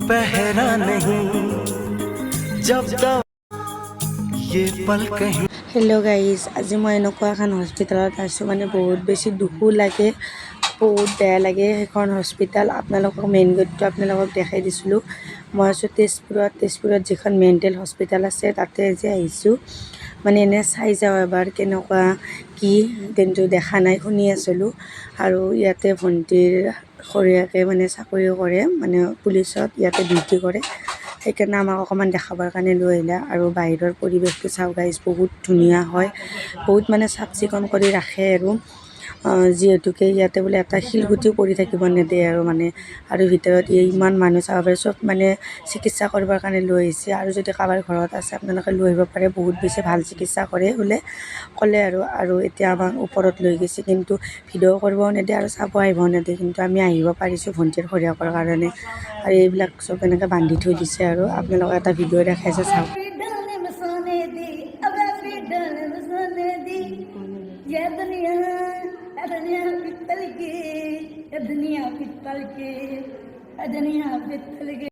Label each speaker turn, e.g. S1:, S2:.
S1: पहरा नहीं जब तक ये पल कहीं।
S2: হেল্ল' গাইজ, আজি মই এনেকুৱা এখন হস্পিটেলত আছোঁ, মানে বহুত বেছি দুখো লাগে, বহুত বেয়া লাগে। সেইখন হস্পিটেল আপোনালোকক মেইন গেটটো আপোনালোকক দেখাই দিছিলোঁ। মই আছোঁ তেজপুৰত যিখন মেণ্টেল হস্পিটেল আছে তাতে আজি আহিছোঁ। মানে এনে চাই যাওঁ এবাৰ কেনেকুৱা কি, কিন্তু দেখা নাই, শুনি আছিলোঁ। আৰু ইয়াতে ভণ্টিৰ খুৰীয়েকে মানে চাকৰি কৰে, মানে পুলিচত ইয়াতে ডিউটি কৰে। সেইকাৰণে আমাক অকণমান দেখাবৰ কাৰণে লৈ আহিলে। আৰু বাহিৰৰ পৰিৱেশটো চাওঁ গাইজ, বহুত ধুনীয়া হয়, বহুত মানে চাফ চিকুণ কৰি ৰাখে। আৰু যিহেতুকে ইয়াতে বোলে এটা শিলগুটিও পৰি থাকিব নিদিয়ে আৰু ভিতৰত ইমান মানুহ চাব পাৰে, চব মানে চিকিৎসা কৰিবৰ কাৰণে লৈ আহিছে। আৰু যদি কাৰোবাৰ ঘৰত আছে আপোনালোকে লৈ আহিব পাৰে, বহুত বেছি ভাল চিকিৎসা কৰে বোলে ক'লে। আৰু এতিয়া আমাক ওপৰত লৈ গৈছে, কিন্তু ভিডিঅ' কৰিবও নিদিয়ে আৰু চাব আহিবও নিদিয়ে, কিন্তু আমি আহিব পাৰিছোঁ ভণ্টিৰ খুৰীয়েকৰ কাৰণে। আৰু এইবিলাক চব এনেকৈ বান্ধি থৈ দিছে। আৰু আপোনালোকে এটা ভিডিঅ' দেখাইছে, চাওক।
S3: ये दुनिया पित्तल की, ये दुनिया पित्तल की, ये दुनिया पित्तल की।